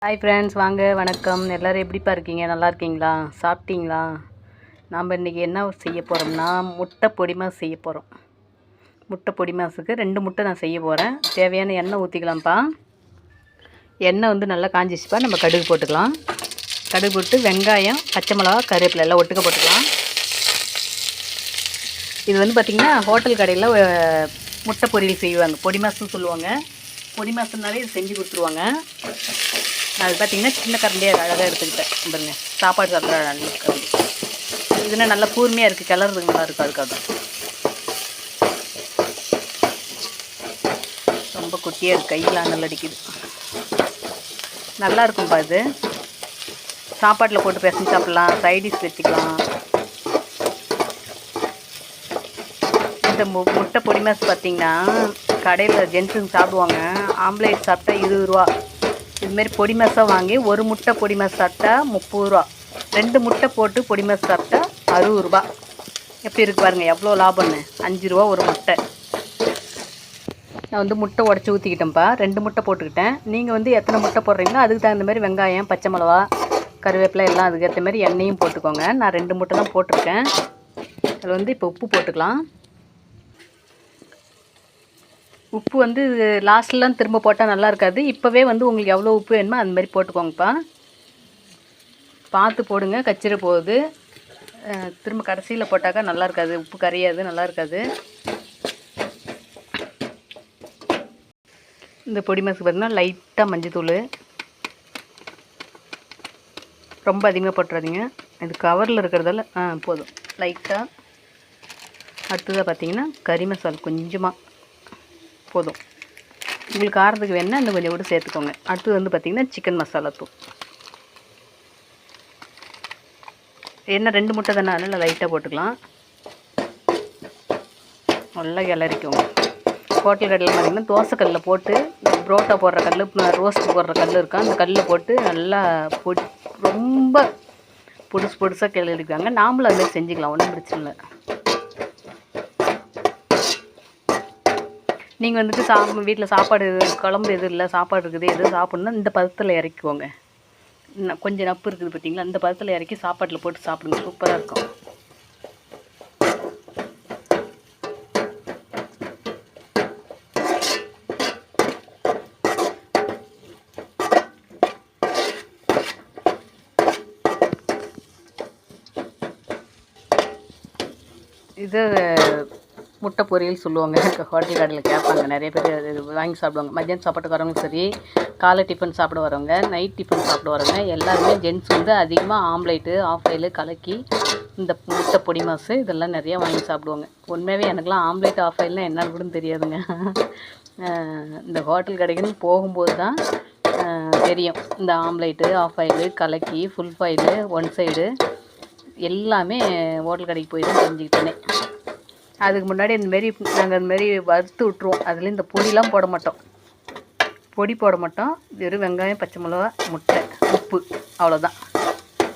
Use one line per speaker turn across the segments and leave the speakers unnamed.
Hi friends, வாங்க, வணக்கம். எல்லோரும் எப்படிப்பா இருக்கீங்க? நல்லா இருக்கீங்களா? சாப்பிட்டீங்களா? நாம் இன்றைக்கி என்ன செய்ய போகிறோம்னா முட்டை பொடி மாஸ் செய்ய போகிறோம். முட்டை பொடி மாஸுக்கு 2 முட்டை நான் செய்ய போகிறேன். தேவையான எண்ணெய் ஊற்றிக்கலாம்ப்பா. எண்ணெய் வந்து நல்லா காஞ்சிச்சுப்பா. நம்ம கடுகு போட்டுக்கலாம். கடுகு போட்டு வெங்காயம், பச்சை மிளகா, கருவேப்பிலை எல்லாம் ஒட்டுக்க போட்டுக்கலாம். இது வந்து பார்த்திங்கன்னா ஹோட்டல் கடையில் முட்டை பொரியல் செய்வாங்க, பொடி மாஸ்ன்னு சொல்லுவாங்க. பொடி மாசுனாலே இது செஞ்சு கொடுத்துருவாங்க. அது பார்த்திங்கன்னா சின்ன கரண்டியாக அழகாக எடுத்துக்கிட்டேன் பாருங்க. சாப்பாடு சாப்பிட்ற நல்ல கரண்டி இதுனா நல்லா கூர்மையாக இருக்குது, கிளறதுக்கு நல்லா இருக்கும். அதுக்காக ரொம்ப குட்டியாக இருக்குது, கையெல்லாம் நல்லா அடிக்குது. நல்லா இருக்கும்பா. இது சாப்பாட்டில் போட்டு பிசைஞ்சு சாப்பிட்லாம், சைடிஷ் வச்சுக்கலாம். இந்த முட்டை பொடி மாஸ் பார்த்திங்கன்னா கடையில் ஜென்ஸுங்க சாப்பிடுவாங்க. ஆம்லேட் சாப்பிட்டா 20 ரூபா. இதுமாரி பொடி மாஸாக வாங்கி ஒரு முட்டை பொடி மாஸ் சாப்பிட்டா 30 ரூபா. 2 முட்டை போட்டு பொடி மாஸ் சாப்பிட்டா 60 ரூபா. எப்படி இருக்கு பாருங்கள், எவ்வளோ லாபம்னு. 5 ரூபா ஒரு முட்டை. நான் வந்து முட்டை உடச்சி ஊற்றிக்கிட்டேன்ப்பா. 2 முட்டை போட்டுக்கிட்டேன். நீங்கள் வந்து எத்தனை முட்டை போடுறீங்களோ அதுக்கு தகுந்த மாதிரி வெங்காயம், பச்சை மிளகா, கருவேப்பிலை எல்லாம் அதுக்கு ஏற்ற மாதிரி எண்ணெயும் போட்டுக்கோங்க. நான் 2 முட்டை தான் போட்டிருக்கேன். அதில் வந்து இப்போ உப்பு போட்டுக்கலாம். உப்பு வந்து லாஸ்ட்லாம் திரும்ப போட்டால் நல்லா இருக்காது. இப்போவே வந்து உங்களுக்கு எவ்வளோ உப்பு வேணுமோ அந்த மாதிரி போட்டுக்கோங்கப்பா. பார்த்து போடுங்க, கச்சிர போகுது. திரும்ப கடைசியில் போட்டாக்கா நல்லா இருக்காது, உப்பு கரையாது, நல்லா இருக்காது. இந்த பொடி மாசுக்கு பார்த்திங்கன்னா லைட்டாக மஞ்சத்தூள், ரொம்ப அதிகமாக போட்டுறாதீங்க. இது கவரில் இருக்கிறதால போதும், லைட்டாக. அடுத்ததாக பார்த்திங்கன்னா கறி மசாலா கொஞ்சமாக போதும். உங்களுக்கு காரத்துக்கு வேணுன்னா இன்னும் கொஞ்சம் கூட சேர்த்துக்கோங்க. அடுத்தது வந்து பார்த்திங்கன்னா சிக்கன் மசாலா தூள். என்ன 2 முட்டை தானே, அதனால் லைட்டாக போட்டுக்கலாம். நல்லா கிளறிக்கோங்க. ஹோட்டல் கடையில் பார்த்திங்கன்னா தோசைக்கல்லில் போட்டு, புரோட்டா போடுற கல், ரோஸ்ட் போடுற கல் இருக்கும், அந்த கல்லில் போட்டு நல்லா ரொம்ப பொடுசாக கிளறிக்குவாங்க. நாமளும் அதுமாதிரி செஞ்சுக்கலாம், ஒன்றும் பிரச்சனை இல்லை. நீங்கள் வந்துட்டு வீட்டில் சாப்பாடு குழம்பு எதுவும் இல்லை, சாப்பாடு இருக்குது, எதுவும் சாப்பிட்ணுன்னா இந்த பதத்தில் இறக்கிக்கோங்க. கொஞ்சம் நப்பு இருக்குது பார்த்தீங்களா, இந்த பதத்தில் இறக்கி சாப்பாட்டில் போட்டு சாப்பிடுங்க, சூப்பராக இருக்கும். இது முட்டை பொரியல் சொல்லுவாங்க. ஹோட்டல் கடையில் கேட்பாங்க, நிறைய பேர் இது வாங்கி சாப்பிடுவாங்க. மத்தியானம் சாப்பாட்டுக்கு வரவங்க சரி, காலை டிஃபன் சாப்பிட வரவங்க, நைட் டிஃபன் சாப்பிட வரவங்க எல்லாருமே ஜென்ட்ஸ் வந்து அதிகமாக ஆம்லேட்டு, ஆஃப் ஆயில், கலக்கி இந்த முட்டை பொடி மாசு இதெல்லாம் நிறையா வாங்கி சாப்பிடுவாங்க. உண்மையாகவே எனக்குலாம் ஆம்லேட், ஆஃப் ஆயில்னால் என்னன்னு கூட தெரியாதுங்க. இந்த ஹோட்டல் கடைக்குன்னு போகும்போது தான் தெரியும். இந்த ஆம்லேட்டு, ஆஃப் ஆயிலு, கலக்கி, ஃபுல் ஆயிலு, ஒன் சைடு எல்லாமே ஹோட்டல் கடைக்கு போய் தான் தெரிஞ்சுக்கிட்டேனே. அதுக்கு முன்னாடி இந்தமாரி நாங்கள் இந்தமாரி வறுத்து விட்ருவோம். அதில் இந்த பொடிலாம் போட மாட்டோம், பொடி போட மாட்டோம். வெறும் வெங்காயம், பச்சை மிளகா, முட்டை, உப்பு, அவ்வளோதான்.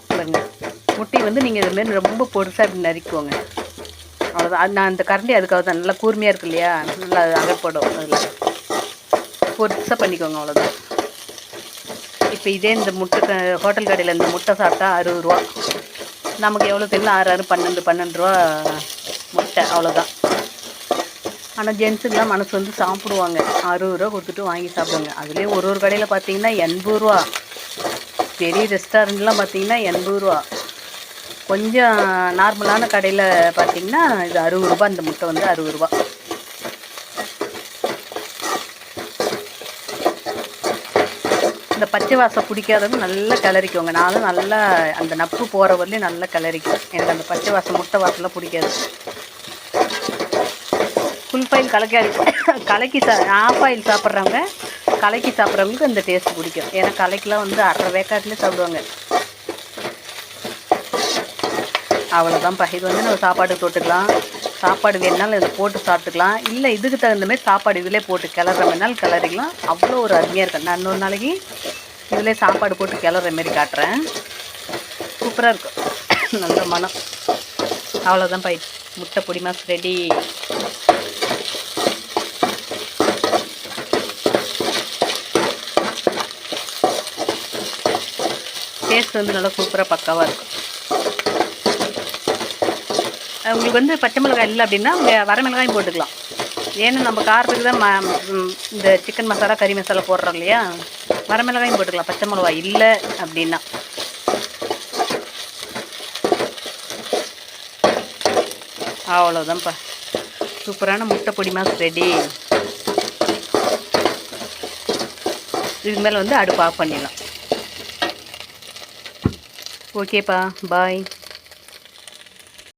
பாருங்க, முட்டையை வந்து நீங்கள் இதுமாரி ரொம்ப பொடிசாக இப்படி நறுக்குவோங்க, அவ்வளோதான். அது நான் அந்த கரண்டி அதுக்காக தான், நல்லா கூர்மையாக இருக்கு இல்லையா, நல்லா அகப்படும். அதில் பொடிசாக பண்ணிக்கோங்க, அவ்வளோதான். இப்போ இதே இந்த முட்டை ஹோட்டல் கடையில் இந்த முட்டை சாப்பிட்டா 60 ரூபா. நமக்கு எவ்வளோ தெரியல, 6 12 ரூபா முட்டை, அவ்வளோதான். ஆனால் ஜென்ஸுக்கெலாம் மனசு வந்து சாப்பிடுவாங்க, 60 ரூபா கொடுத்துட்டு வாங்கி சாப்பிடுவாங்க. அதுலேயே ஒரு கடையில் பார்த்தீங்கன்னா 80 ரூபா. பெரிய ரெஸ்டாரண்ட்லாம் பார்த்தீங்கன்னா 80 ரூபா. கொஞ்சம் நார்மலான கடையில் பார்த்தீங்கன்னா இது 60 ரூபா. இந்த முட்டை வந்து 60 ரூபா. இந்த பச்சை வாசம் பிடிக்காதவங்க நல்லா கிளறிக்கோங்க. நானும் நல்லா அந்த நப்பு போகிற வரலையும் நல்லா கிளறிக்கும். எனக்கு அந்த பச்சை வாசம், முட்டை வாசம்லாம் பிடிக்காது. ஃபுல் ஆயில் கலக்கி ஆஃப் ஆயில் சாப்பிட்றவங்க, கலக்கி சாப்பிட்றவங்களுக்கு இந்த டேஸ்ட் பிடிக்கும். ஏன்னா கலக்கிலாம் வந்து அரை வேக்காட்டிலே சாப்பிடுவாங்க. அவ்வளோதான்ப்பா. இது வந்து நம்ம சாப்பாட்டுக்கு தொட்டுக்கலாம். சாப்பாடு வேணுனாலும் இதில் போட்டு சாப்பிட்டுக்கலாம். இல்லை இதுக்கு தகுந்த மாதிரி சாப்பாடு இதிலே போட்டு கிளற வேணாலும் கிளறிக்கலாம். அவ்வளோ ஒரு அருமையாக இருக்கும். நான் இன்னொரு நாளைக்கு இதிலே சாப்பாடு போட்டு கிளற மாரி காட்டுறேன். சூப்பராக இருக்கும், நல்ல மனம். அவ்வளோதான்ப்பா, முட்டை பொடி மாஸ் ரெடி. டேஸ்ட் வந்து நல்லா சூப்பராக பக்காவாக இருக்கும். உங்களுக்கு வந்து பச்சை மிளகாய் இல்லை அப்படின்னா வரமிளகாயும் போட்டுக்கலாம். ஏன்னா நம்ம காரத்துக்கு தான் இந்த சிக்கன் மசாலா கறி மசாலா போடுறோம் இல்லையா, வரமிளகாயும் போட்டுக்கலாம் பச்சை மிளகாய் இல்லை அப்படின்னா. அவ்வளோதான்ப்பா, சூப்பரான முட்டை பொடி மாஸ் ரெடி. இதுக்கு மேலே வந்து அடுப்பு ஆஃப் பண்ணிடலாம். ஓகேப்பா, பாய்.